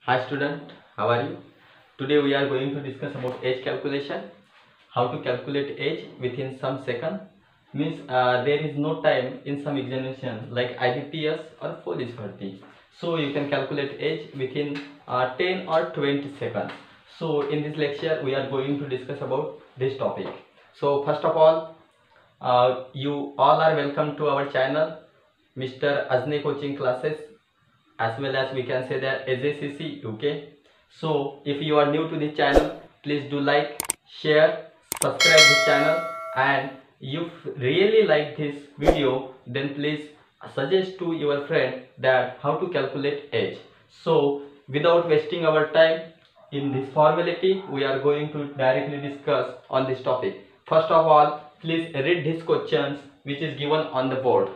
Hi student, how are you? Today we are going to discuss about age calculation. How to calculate age within some second. Means there is no time in some examination like IBPS or police bharti. So you can calculate age within 10 or 20 seconds. So in this lecture we are going to discuss about this topic. So first of all, you all are welcome to our channel, Mr. Ajne Coaching Classes, as well as we can say that AJCC UK. So if you are new to the channel, please do like, share, subscribe this channel, and if really like this video, then please suggest to your friend that how to calculate age. So without wasting our time in this formality, we are going to directly discuss on this topic. First of all, please read these questions which is given on the board.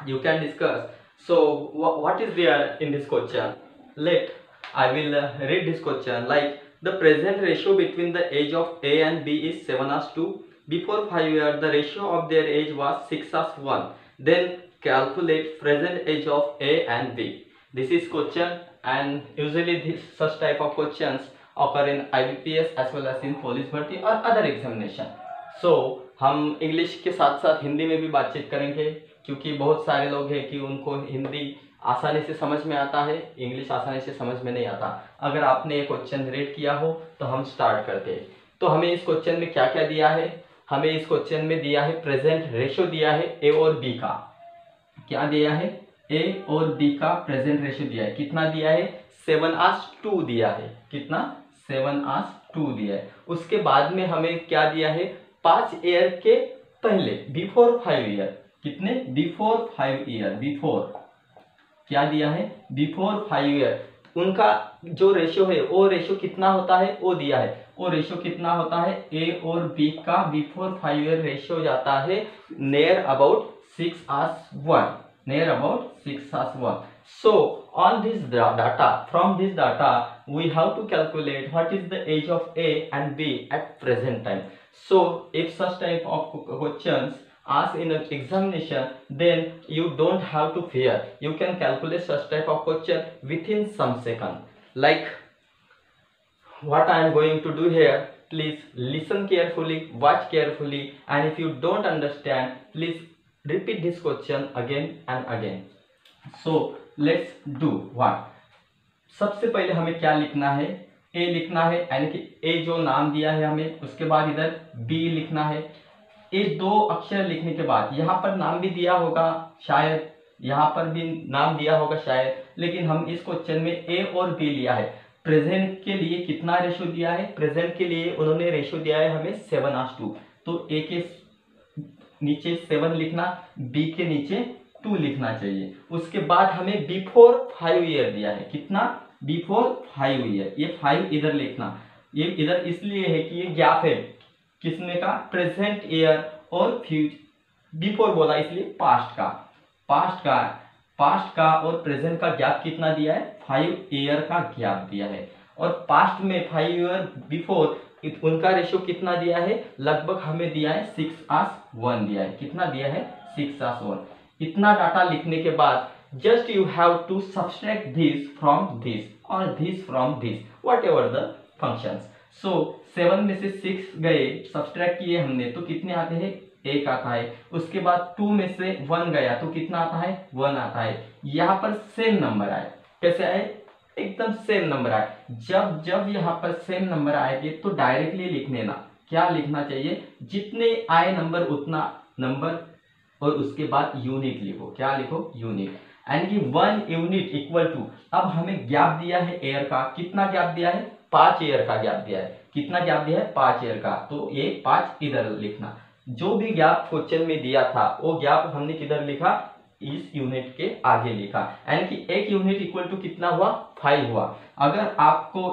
You can discuss. So what is there in this question? I will read this question. Like, the present ratio between the age of A and B is 7:2. Before 5 years, the ratio of their age was 6:1. Then calculate present age of A and B. This is question, and usually such type of questions occur in IBPS as well as in police bharti or other examination. So हम English के साथ साथ हिंदी में भी बातचीत करेंगे, क्योंकि बहुत सारे लोग हैं कि उनको हिंदी आसानी से समझ में आता है, इंग्लिश आसानी से समझ में नहीं आता। अगर आपने ये क्वेश्चन रीड किया हो तो हम स्टार्ट करते हैं। तो हमें इस क्वेश्चन में क्या क्या दिया है? हमें इस क्वेश्चन में दिया है प्रेजेंट रेशो दिया है ए और बी का। क्या दिया है? ए और बी का प्रेजेंट रेशो दिया है। कितना दिया है? 7:2 दिया है। कितना? 7:2 दिया है। उसके बाद में हमें क्या दिया है? 5 ईयर के पहले, बिफोर 5 ईयर। कितने? Before 5 year. बिफोर क्या दिया है? बिफोर 5 ईयर उनका जो रेशियो है वो रेशियो कितना होता है वो दिया है। वो रेशियो कितना होता है? ए और बी का बिफोर 5 ईयर रेशियो जाता है near about 6:1। Near about 6:1। So on this data, from this data we have to calculate what is the age of A and B at present time. So if such type of questions asked in an examination, then you don't have to fear. You can calculate such type of question within some second. Like what I am going to do here, please listen carefully, watch carefully, and if you don't understand, please repeat this question again and again. So let's do what? सबसे पहले हमें क्या लिखना है? ए लिखना है, यानी कि ए जो नाम दिया है हमें, उसके बाद इधर बी लिखना है। ये दो अक्षर लिखने के बाद यहाँ पर नाम भी दिया होगा शायद, यहाँ पर भी नाम दिया होगा शायद, लेकिन हम इस क्वेश्चन में ए और बी लिया है। प्रेजेंट के लिए कितना रेशो दिया है? प्रेजेंट के लिए उन्होंने रेशो दिया है हमें 7:2। तो ए के नीचे 7 लिखना, बी के नीचे 2 लिखना चाहिए। उसके बाद हमें बिफोर 5 ईयर दिया है। कितना? Before 5 year. ये 5 इधर लिखना, ये इधर इसलिए है कि ये गैप है किसमें का? प्रेजेंट ईयर और फ्यूचर। बिफोर बोला इसलिए पास्ट का। पास्ट का और प्रेजेंट का गैप कितना दिया है? 5 ईयर का गैप दिया है। और पास्ट में 5 ईयर बिफोर उनका रेशियो कितना दिया है? लगभग हमें दिया है 6:1 दिया है। कितना दिया है? 6:1। इतना डाटा लिखने के बाद just you have to subtract this from this और this from this, whatever the functions. So 7 में से 6 गए, सब्सट्रैक्ट किए हमने, तो कितने आते हैं? 1 आता है। उसके बाद 2 में से 1 गया तो कितना आता है? 1 आता है। यहाँ पर सेम नंबर आए। कैसे आए? एकदम सेम नंबर आए। जब यहाँ पर सेम नंबर आएंगे तो डायरेक्टली लिख लेना। क्या लिखना चाहिए? जितने आए नंबर उतना नंबर, और उसके बाद यूनिट लिखो। क्या लिखो? यूनिट। यानी कि 1 यूनिट इक्वल टू, अब हमें गैप दिया है एयर का। कितना गैप दिया है? 5 ईयर का गैप दिया है। कितना गैप दिया है? 5 ईयर का। तो ये 5 इधर लिखना। जो भी गैप क्वेश्चन में दिया था वो गैप हमने किधर लिखा? इस यूनिट के आगे लिखा। यानी कि 1 यूनिट इक्वल टू कितना हुआ? 5 हुआ। अगर आपको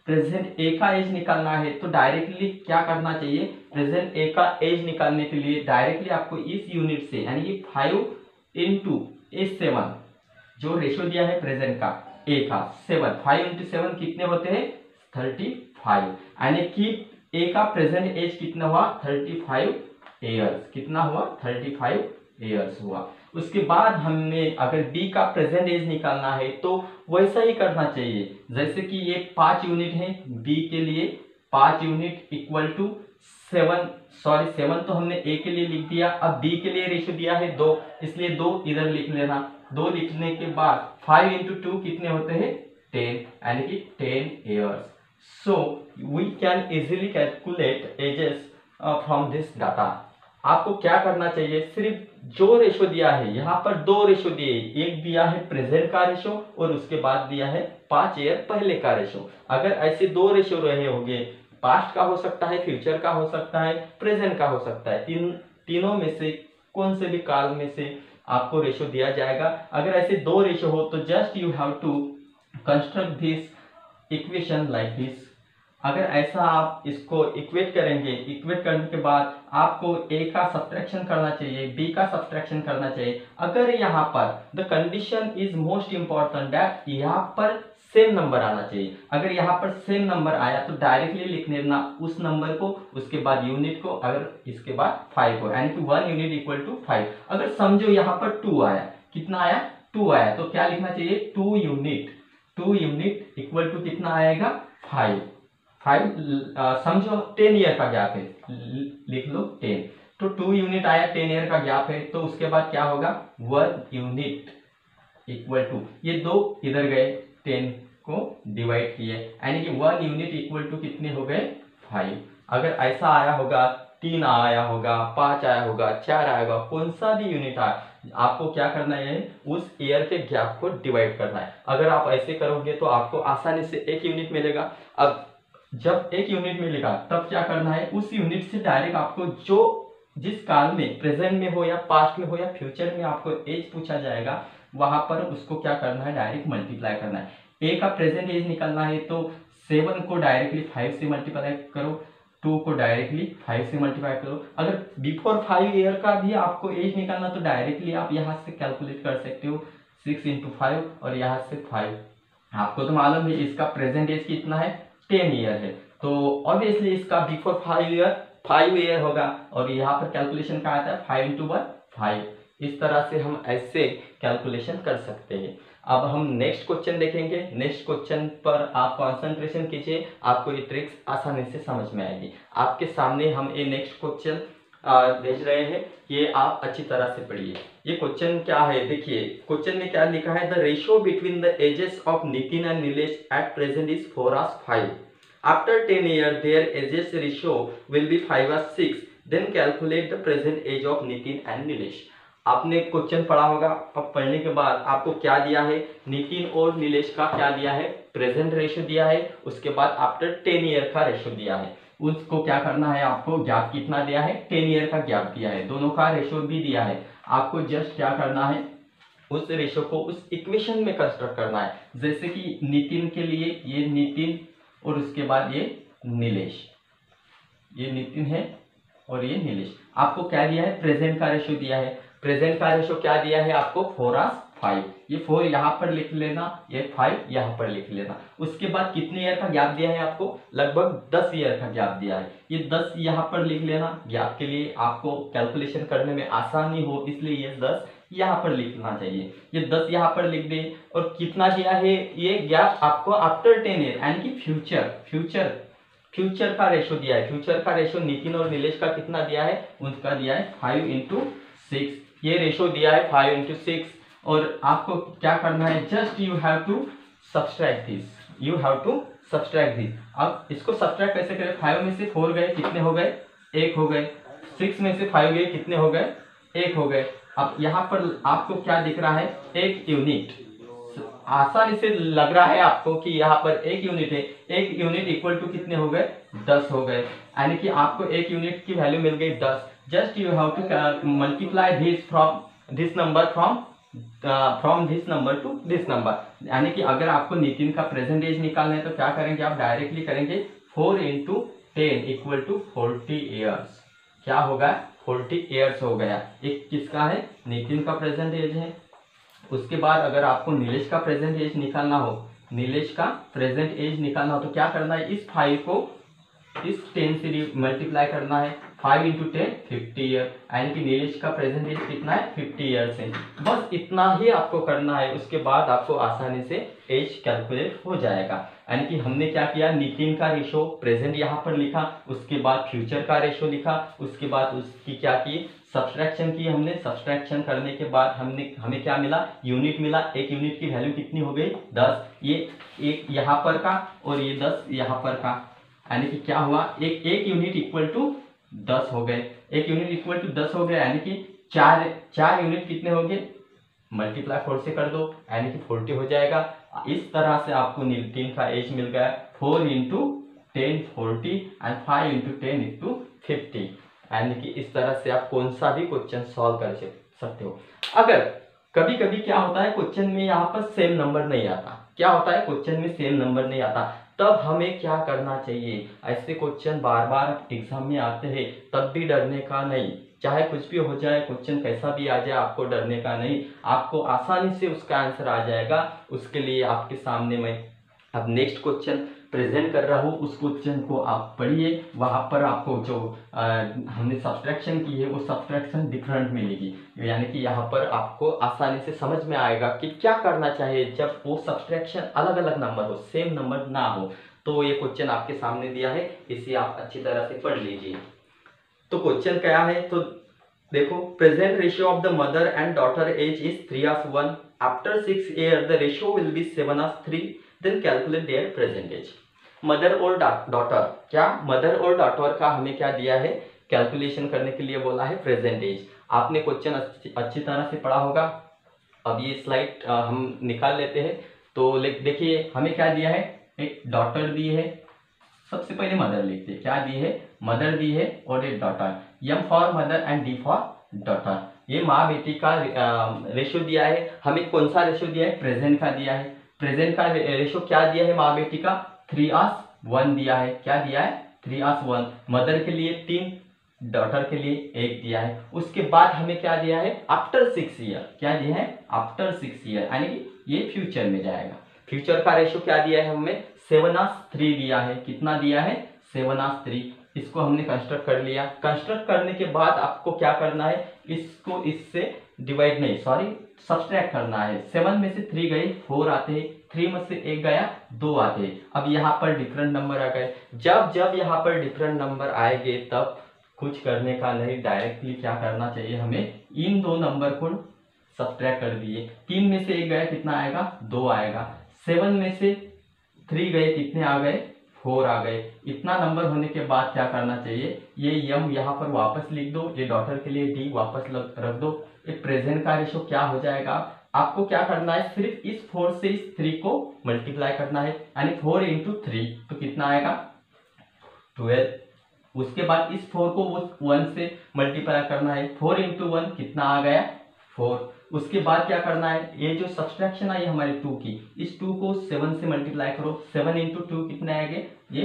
प्रेजेंट ए का एज निकालना है तो डायरेक्टली क्या करना चाहिए? प्रेजेंट ए का एज निकालने के लिए डायरेक्टली आपको इस यूनिट से, यानी कि 5 इंटू 7, जो रेशियो दिया है प्रेजेंट का ए का 7, 5 इंटू 7 कितने होते हैं? 35। यानी कि ए का प्रेजेंट एज कितना हुआ? 35 ईयर्स। कितना हुआ? 35 ईयर्स हुआ। उसके बाद हमने अगर बी का प्रेजेंट एज निकालना है तो वैसा ही करना चाहिए, जैसे कि ये 5 यूनिट है, बी के लिए 5 यूनिट इक्वल टू 7 तो हमने ए के लिए लिख दिया। अब बी के लिए रेशियो दिया है 2, इसलिए 2 इधर लिख लेना। 2 लिखने के बाद 5 इंटू 2 कितने होते हैं 10, यानी कि 10 years. So we can easily calculate ages from this data. आपको क्या करना चाहिए, सिर्फ जो रेशो दिया है, यहाँ पर 2 रेशो दिए, एक दिया है प्रेजेंट का रेशो और उसके बाद दिया है 5 ईयर पहले का रेशो। अगर ऐसे 2 रेशो रहे होंगे, पास्ट का हो सकता है, फ्यूचर का हो सकता है, प्रेजेंट का हो सकता है, तीनों में से कौन से भी काल में से आपको रेशो दिया जाएगा। अगर ऐसे 2 रेशो हो तो just you have to construct this equation like this. अगर ऐसा आप इसको इक्वेट करेंगे, इक्वेट करने के बाद आपको ए का सब्ट्रैक्शन करना चाहिए, बी का सब्ट्रैक्शन करना चाहिए। अगर यहाँ पर the condition is most important that यहाँ पर सेम नंबर आना चाहिए। अगर यहाँ पर सेम नंबर आया तो डायरेक्टली लिख लेना उस नंबर को, उसके बाद यूनिट को, अगर इसके बाद 5 को, यानी कि 1 यूनिट इक्वल टू 5। अगर समझो यहाँ पर 2 आया, कितना आया 2 आया, तो क्या लिखना चाहिए 2 यूनिट इक्वल टू कितना आएगा 5। समझो 10 ईयर का गैप है, लिख लो 10, तो 2 यूनिट आया, 10 ईयर का गैप है, तो उसके बाद क्या होगा 1 यूनिट इक्वल टू, ये 2 इधर गए, 10 को डिवाइड किए, यानी कि 1 यूनिट इक्वल टू कितने हो गए 5। अगर ऐसा आया होगा 3 आया होगा, 5 आया होगा, 4 आया होगा, कौन सा भी यूनिट आया, आपको क्या करना है उस ईयर के गैप को डिवाइड करना है। अगर आप ऐसे करोगे तो आपको आसानी से 1 यूनिट मिलेगा। अब जब 1 यूनिट मिलेगा तब क्या करना है, उस यूनिट से डायरेक्ट आपको जो जिस काल में प्रेजेंट में हो या पास्ट में हो या फ्यूचर में आपको एज पूछा जाएगा, वहां पर उसको क्या करना है डायरेक्ट मल्टीप्लाई करना है। ए का प्रेजेंट एज निकालना है तो 7 को डायरेक्टली 5 से मल्टीप्लाई करो, 2 को डायरेक्टली 5 से मल्टीप्लाई करो। अगर बिफोर 5 ईयर का भी आपको एज निकालना तो डायरेक्टली आप यहाँ से कैलकुलेट कर सकते हो, 6 इंटू 5 और यहाँ से 5। आपको तो मालूम है इसका प्रेजेंट एज कितना है 10 ईयर है, तो ऑब्वियसली इसका बिफोर 5 ईयर होगा, और यहाँ पर कैलकुलेशन का आता है 5 इंटू 1 5। इस तरह से हम ऐसे कैलकुलेशन कर सकते हैं। अब हम नेक्स्ट क्वेश्चन देखेंगे। नेक्स्ट क्वेश्चन पर आप कंसंट्रेशन कीजिए, आपको ये ट्रिक्स आसानी से समझ में आएगी। आपके सामने हम ये नेक्स्ट क्वेश्चन भेज रहे हैं, ये आप अच्छी तरह से पढ़िए। ये क्वेश्चन क्या है, देखिए क्वेश्चन में क्या लिखा है, the ratio between the ages of Nitin and Nilesh at present is 4:5। After 10 years their ages ratio will be 5:6। then calculate the present age of Nitin and Nilesh. आपने क्वेश्चन पढ़ा होगा, अब पढ़ने के बाद आपको क्या दिया है, नितिन और नीलेश का क्या दिया है प्रेजेंट रेशियो दिया है, उसके बाद आफ्टर 10 ईयर का रेशियो दिया है। उसको क्या करना है, आपको गैप कितना दिया है 10 ईयर का गैप दिया है, दोनों का रेशियो भी दिया है। आपको जस्ट क्या करना है उस रेशियो को उस इक्वेशन में कंस्ट्रक्ट करना है। जैसे कि नितिन के लिए ये नितिन और उसके बाद ये नीलेश, ये नितिन है और ये नीलेश। आपको क्या दिया है प्रेजेंट का रेशियो दिया है, प्रेजेंट का रेशियो क्या दिया है आपको 4:5। ये 4 यहाँ पर लिख लेना, ये 5 यहाँ पर लिख लेना। उसके बाद कितने ईयर का गैप दिया है आपको, लगभग 10 ईयर का गैप दिया है, ये 10 यहाँ पर लिख लेना। गैप के लिए आपको कैलकुलेशन करने में आसानी हो इसलिए ये 10 यहाँ पर लिखना चाहिए, ये 10 यहाँ पर लिख दे। और कितना दिया है ये गैप आपको आफ्टर 10 ईयर, यानी कि फ्यूचर का रेशियो दिया है। फ्यूचर का रेशियो नितिन और नीलेश का कितना दिया है, उनका दिया है 5 इंटू 6। ये रेशियो दिया है 5 इंटू 6, और आपको क्या करना है just you have to subtract this. अब इसको सब्सट्रैक्ट कैसे करें, 5 में से 4 गए कितने हो गए 1 हो गए, 6 में से 5 गए कितने हो गए 1 हो गए। अब यहाँ पर आपको क्या दिख रहा है 1 यूनिट, आसानी से लग रहा है आपको कि यहाँ पर 1 यूनिट है, 1 यूनिट इक्वल टू कितने हो गए 10 हो गए, यानी कि आपको 1 यूनिट की वैल्यू मिल गई 10। Just you have to multiply this from this number from this number two this number, यानी कि अगर आपको नितिन का प्रेजेंट एज निकालना है तो क्या करेंगे आप डायरेक्टली करेंगे 4 इंटू 10 इक्वल टू 40 ईयर्स। क्या होगा 40 ईयर्स हो गया। एक किसका है नितिन का प्रेजेंट एज है। उसके बाद अगर आपको नीलेश का प्रेजेंट एज निकालना हो तो क्या करना है, इस 5 को इस 10 से मल्टीप्लाई करना है, 5 इंटू 10 50 ईयर, यानी कि नीरज का प्रेजेंट एज कितना है 50 ईयर्स है। बस इतना ही आपको करना है, उसके बाद आपको आसानी से एज कैलकुलेट हो जाएगा। यानी कि हमने क्या किया, नितिन का रेशो प्रेजेंट यहाँ पर लिखा, उसके बाद फ्यूचर का रेशो लिखा, उसके बाद उसकी क्या की सब्सट्रैक्शन की हमने। सब्सट्रैक्शन करने के बाद हमें क्या मिला, यूनिट मिला। एक यूनिट की वैल्यू कितनी हो गई 10, ये एक यहाँ पर का और ये 10 यहाँ पर का, यानी कि क्या हुआ, एक यूनिट इक्वल टू 10 हो गए। एक यूनिट इक्वल टू 10 हो गए, यानी कि चार यूनिट कितने हो गए, मल्टीप्लाई 4 से कर दो, यानी कि 40 हो जाएगा। इस तरह से आपको नितिन का एज मिल गया 4 इंटू 10 40 एंड 5 इंटू 10 इंटू 50, यानी कि इस तरह से आप कौन सा भी क्वेश्चन सॉल्व कर सकते हो। अगर कभी कभी क्या होता है, क्वेश्चन में यहाँ पर सेम नंबर नहीं आता, क्या होता है क्वेश्चन में सेम नंबर नहीं आता, तब हमें क्या करना चाहिए। ऐसे क्वेश्चन बार बार एग्जाम में आते हैं, तब भी डरने का नहीं, चाहे कुछ भी हो जाए, क्वेश्चन कैसा भी आ जाए, आपको डरने का नहीं, आपको आसानी से उसका आंसर आ जाएगा। उसके लिए आपके सामने मैं अब नेक्स्ट क्वेश्चन प्रेजेंट कर रहा हूँ, उस क्वेश्चन को आप पढ़िए। वहां पर आपको जो हमने सब्सट्रैक्शन की है वो सब्सट्रैक्शन डिफरेंट मिलेगी, यानी कि यहाँ पर आपको आसानी से समझ में आएगा कि क्या करना चाहिए जब वो सब्सट्रैक्शन अलग अलग नंबर हो, सेम नंबर ना हो। तो ये क्वेश्चन आपके सामने दिया है, इसे आप अच्छी तरह से पढ़ लीजिए। तो क्वेश्चन क्या है, तो देखो, present ratio of the mother and daughter age is 3:1, after 6 year the ratio will be 7:3, then calculate their present age. Mother और डॉटर, क्या मदर और डॉटर का हमें क्या दिया है, कैलकुलेशन करने के लिए बोला है प्रेजेंट एज। आपने क्वेश्चन अच्छी तरह से पढ़ा होगा। अब ये स्लाइड हम निकाल लेते हैं। तो देखिए हमें क्या दिया है, एक डॉटर दी है, सबसे पहले मदर लिखते हैं, क्या दी है, मदर दी है और एक daughter, M for mother and D for daughter. ये माँ बेटी का रेशियो दिया है। हमें कौन सा रेशियो दिया है, प्रेजेंट का दिया है। प्रेजेंट का रेशियो क्या दिया है माँ बेटी का, 3:1 दिया है। क्या दिया है, 3:1। मदर के लिए 3, डॉटर के लिए 1 दिया है। उसके बाद हमें क्या दिया है, आफ्टर 6 ईयर, क्या दिया है, आफ्टर 6 ईयर, यानी कि ये फ्यूचर में जाएगा। फ्यूचर का रेशियो क्या दिया है, हमें 7:3 दिया है। कितना दिया है, 7:3। इसको हमने कंस्ट्रक्ट कर लिया। कंस्ट्रक्ट करने के बाद आपको क्या करना है, इसको इससे डिवाइड नहीं, सॉरी सब्सट्रैक्ट करना है। 7 में से 3 गए 4 आते हैं, 3 में से 1 गया 2 आते हैं। अब यहाँ पर डिफरेंट नंबर आ गए। जब यहाँ पर डिफरेंट नंबर आएंगे तब कुछ करने का नहीं, डायरेक्टली क्या करना चाहिए, हमें इन दो नंबर को सब्सट्रैक्ट कर दिए। 3 में से 1 गया कितना आएगा, 2 आएगा। 7 में से 3 गए कितने आ गए, 4 आ गए। इतना नंबर होने के बाद क्या करना चाहिए, ये यम यहाँ पर वापस लिख दो, ये डॉटर के लिए डी वापस रख दो। ये प्रेजेंट का रेशो क्या हो जाएगा, आपको क्या करना है, सिर्फ इस 4 से इस 3 को मल्टीप्लाई करना है, यानी 4 इंटू 3 तो कितना आएगा 12। उसके बाद इस 4 को उस 1 से मल्टीप्लाई करना है, 4 इंटू 1 कितना आ गया 4। उसके बाद क्या करना है, ये जो सब्सट्रैक्शन आई हमारे 2 की, इस 2 को 7 से मल्टीप्लाई करो। 7 इंटू 2 कितने आएंगे, ये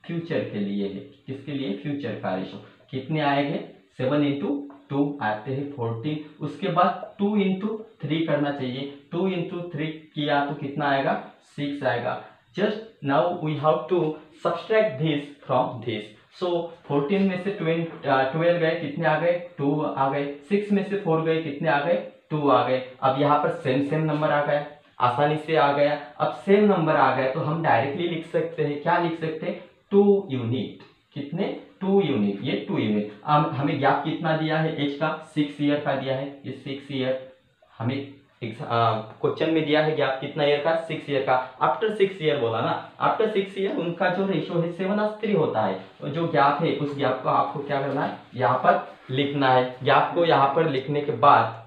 फ्यूचर के लिए है, किसके लिए, फ्यूचर का रेशो कितने आएंगे, 7 इंटू 2 आते हैं 14। उसके बाद 2 इंटू 3 करना चाहिए, 2 इंटू 3 किया तो कितना आएगा 6 आएगा। Just now we have to subtract this from this. So 14 में से 12 गए कितने आ गए 2 आ गए। 6 में से 4 गए कितने आ गए 2 आ गए। अब यहाँ पर सेम नंबर आ गया, आसानी से आ गया। अब सेम नंबर आ गया तो हम डायरेक्टली लिख सकते हैं, क्या लिख सकते हैं, 2 यूनिट। कितने, 2 यूनिट, ये 2 यूनिट। हमें गैप कितना दिया है एज का, 6 ईयर का दिया है, ये 6 ईयर हमें क्वेश्चन में दिया है। गैप कितना ईयर का, 6 ईयर का। आफ्टर 6 ईयर बोला ना, आफ्टर 6 ईयर उनका जो रेशियो है 7:3 होता है। तो जो गैप है उस गैप को आपको क्या करना है, यहाँ पर लिखना है। गैप को यहाँ पर लिखने के बाद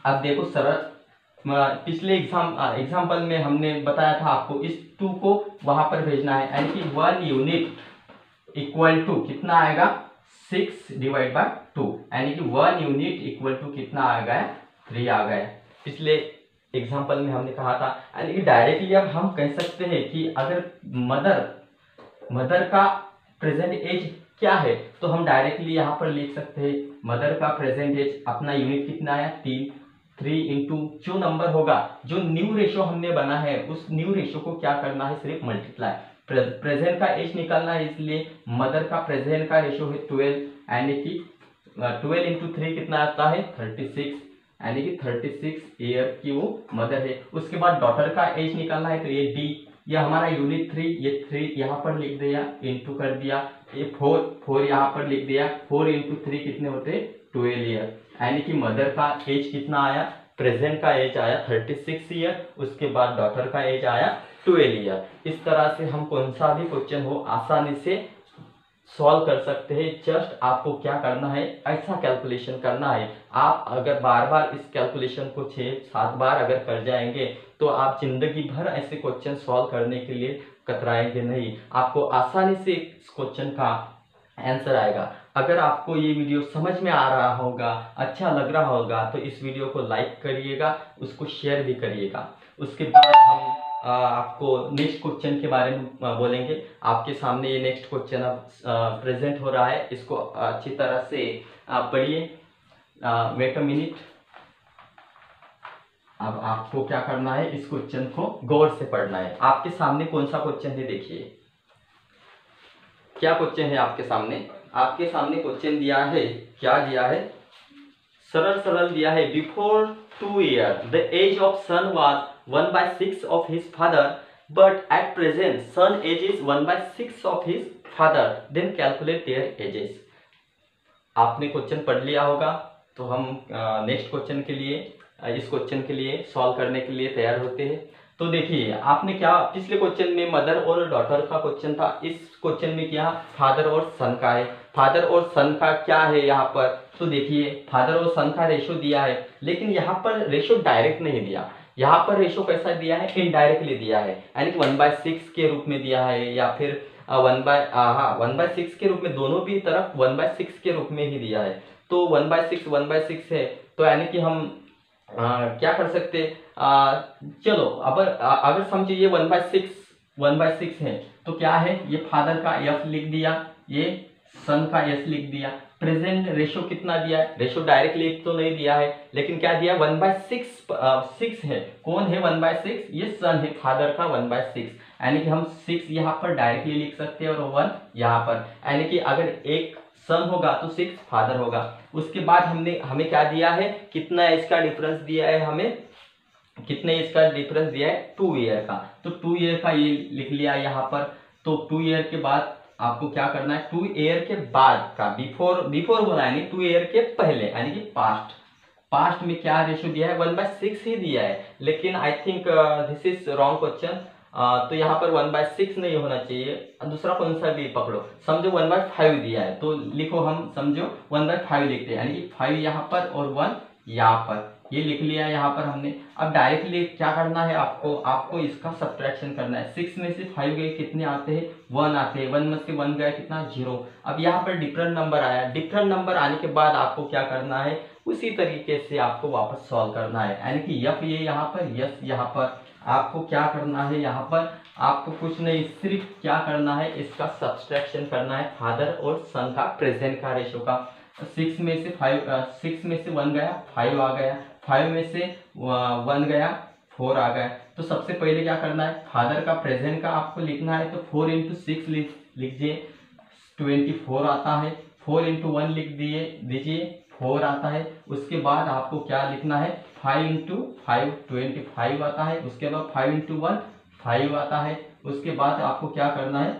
अब देखो सरल, पिछले एग्जाम्पल में हमने बताया था आपको, इस 2 को वहां पर भेजना है, यानी कि 1 यूनिट इक्वल टू कितना आएगा 6 डिवाइड बाय 2, यानी कि 1 यूनिट इक्वल टू कितना आ गया 3 आ गया। पिछले एग्जाम्पल में हमने कहा था, यानी कि डायरेक्टली अब हम कह सकते हैं कि अगर मदर का प्रेजेंट एज क्या है, तो हम डायरेक्टली यहाँ पर लिख सकते हैं मदर का प्रेजेंट एज, अपना यूनिट कितना आया 3 इंटू जो नंबर होगा, जो न्यू रेशो हमने बना है उस न्यू रेशो को क्या करना है, सिर्फ मल्टीप्लाई। प्रेजेंट का एज निकालना है, इसलिए मदर का प्रेजेंट का रेशियो है 12, यानी कि 12 इंटू 3 कितना आता है 36, यानी कि 36 ईयर की वो मदर है। उसके बाद डॉटर का एज निकालना है, तो ये डी, ये हमारा यूनिट 3, ये 3 यहाँ पर लिख दिया, इंटू कर दिया, ये 4 यहाँ पर लिख दिया, 4 इंटू 3 कितने होते 12 ईयर, यानी कि मदर का एज कितना आया, प्रेजेंट का एज आया 36 ईयर, उसके बाद डॉटर का एज आया 12 ईयर। इस तरह से हम कौन सा भी क्वेश्चन हो आसानी से सॉल्व कर सकते हैं। जस्ट आपको क्या करना है, ऐसा कैलकुलेशन करना है। आप अगर बार बार इस कैलकुलेशन को 6-7 बार अगर कर जाएंगे तो आप जिंदगी भर ऐसे क्वेश्चन सॉल्व करने के लिए कतराएंगे नहीं, आपको आसानी से इस क्वेश्चन का आंसर आएगा। अगर आपको ये वीडियो समझ में आ रहा होगा, अच्छा लग रहा होगा, तो इस वीडियो को लाइक करिएगा, उसको शेयर भी करिएगा। उसके बाद हम आपको नेक्स्ट क्वेश्चन के बारे में बोलेंगे। आपके सामने ये नेक्स्ट क्वेश्चन अब प्रेजेंट हो रहा है, इसको अच्छी तरह से पढ़िए। Wait a minute. अब आपको क्या करना है, इस क्वेश्चन को गौर से पढ़ना है। आपके सामने कौन सा क्वेश्चन है, देखिए क्या क्वेश्चन है आपके सामने। आपके सामने क्वेश्चन दिया है, क्या दिया है, सरल सरल दिया है। Before 2 years the age of son was 1/6 of his father, but at present son age is 1/6 of his father, then calculate their ages। आपने क्वेश्चन पढ़ लिया होगा, तो हम नेक्स्ट क्वेश्चन के लिए, इस क्वेश्चन के लिए सॉल्व करने के लिए तैयार होते हैं। तो देखिए आपने क्या, पिछले क्वेश्चन में मदर और डॉटर का क्वेश्चन था, इस क्वेश्चन में क्या फादर और सन का है। फादर और सन का क्या है यहाँ पर, तो देखिए फादर और सन का रेशो दिया है, लेकिन यहाँ पर रेशो डायरेक्ट नहीं दिया। यहाँ पर रेशो कैसा दिया है, इनडायरेक्टली दिया है, यानी कि 1/6 के रूप में दिया है, या फिर 1/6 के रूप में, दोनों भी तरफ 1/6 के रूप में ही दिया है। तो 1/6 है, तो यानी कि हम क्या कर सकते, चलो अगर समझिए ये 1/6 है, तो क्या है, ये फादर का एफ लिख दिया, ये सन का एस लिख दिया। प्रेजेंट रेशो कितना दिया है, रेशो डायरेक्टली तो नहीं दिया है, लेकिन क्या दिया 1/6 है। कौन है 1/6, ये सन है, फादर का 1/6, यानी कि हम 6 यहाँ पर डायरेक्टली लिख सकते हैं और 1 यहाँ पर, यानी कि अगर एक सन होगा तो 6 फादर होगा। उसके बाद हमें क्या दिया है, कितना इसका डिफरेंस दिया है, हमें कितने इसका डिफरेंस दिया है 2 ईयर का, तो 2 ईयर का ये लिख लिया यहाँ पर। तो 2 ईयर के बाद आपको क्या करना है, 2 ईयर के बाद का, बिफोर बोला है, 2 ईयर के पहले, यानी कि पास्ट में क्या रेशो दिया है, 1/6 ही दिया है, लेकिन I think this is wrong question. तो यहाँ पर 1/6 नहीं होना चाहिए, दूसरा कौन सा भी पकड़ो, समझो 1/5 दिया है, तो लिखो, हम समझो 1/5 लिखते हैं, यानी कि 5 यहाँ पर और 1 यहाँ पर, ये लिख लिया यहाँ पर हमने। अब डायरेक्टली क्या करना है, आपको इसका सब्ट्रैक्शन करना है। 6 में से 5 गए कितने आते हैं, 1 आते हैं, 1 में से 1 गया कितना 0। अब यहाँ पर डिफरेंट नंबर आया, डिफरेंट नंबर आने के बाद आपको क्या करना है, उसी तरीके से आपको वापस सॉल्व करना है, यानी कि यफ ये यहाँ पर, यस यहाँ पर। आपको क्या करना है, यहाँ पर आपको कुछ नहीं, सिर्फ क्या करना है, इसका सब्ट्रैक्शन करना है, फादर और सन का प्रेजेंट का रेशो का। 6 में से 1 गया 5 आ गया, 5 में से 1 गया 4 आ गया। तो सबसे पहले क्या करना है, फादर का प्रेजेंट का आपको लिखना है, तो 4 इंटू 6 लीजिए, 24 आता है। 4 इंटू 1 लिख दीजिए, 4 आता है। उसके बाद आपको क्या लिखना है, 5 इंटू 5 25 आता है। उसके बाद 5 इंटू 1 5 आता है। उसके बाद आपको क्या करना है,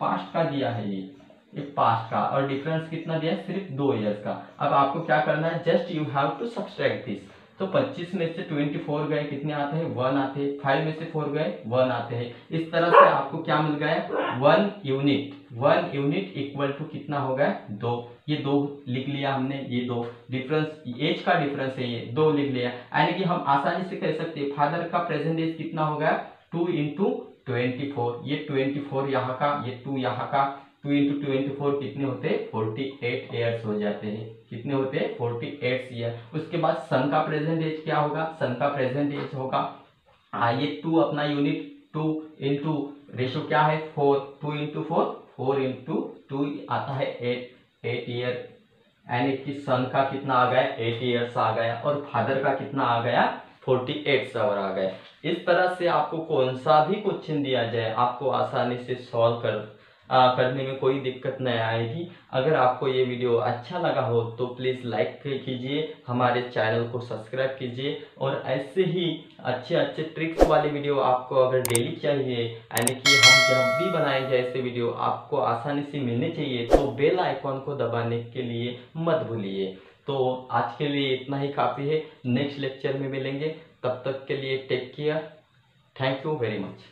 पास्ट का दिया है, ये पास्ट का, और डिफरेंस कितना दिया है, सिर्फ 2 ईयर्स का। अब आपको क्या करना है, just you have to subtract this. तो 25 में से 24 गए कितने आते हैं, 1 आते हैं। 5 में से 4 गए 1 आते हैं। इस तरह से आपको क्या मिल गया, 1 यूनिट इक्वल टू कितना हो गया, 2। ये 2 लिख लिया हमने, ये 2 डिफरेंस, एज का डिफरेंस है, ये 2 लिख लिया। यानी कि हम आसानी से कह सकते हैं फादर का प्रेजेंट एज कितना हो गया, 2 इंटू 24। ये 24 यहाँ का, ये 2 यहाँ का, 2 इंटू 24 कितने होते हैं, 48 ईयर्स हो जाते हैं। कितने होते हैं, 48 ईयर। उसके बाद सन का प्रेजेंट एज क्या होगा, सन का प्रेजेंट एज होगा, ये 2 अपना यूनिट, 2 इंटू रेशो क्या है 4, 2 इंटू 4 इंटू 2 आता है 8 ईयर। यानी कि सन का कितना आ गया, 8 ईयर्स आ गया, और फादर का कितना आ गया, 48 आवर आ गए। इस तरह से आपको कौन सा भी क्वेश्चन दिया जाए आपको आसानी से सॉल्व करने में कोई दिक्कत नहीं आएगी। अगर आपको ये वीडियो अच्छा लगा हो तो प्लीज़ लाइक कीजिए, हमारे चैनल को सब्सक्राइब कीजिए, और ऐसे ही अच्छे अच्छे ट्रिक्स वाले वीडियो आपको अगर डेली चाहिए, यानी कि हम जब भी बनाएंगे ऐसे वीडियो आपको आसानी से मिलने चाहिए, तो बेल आइकॉन को दबाने के लिए मत भूलिए। तो आज के लिए इतना ही काफ़ी है, नेक्स्ट लेक्चर में मिलेंगे, तब तक के लिए take care, thank you very much.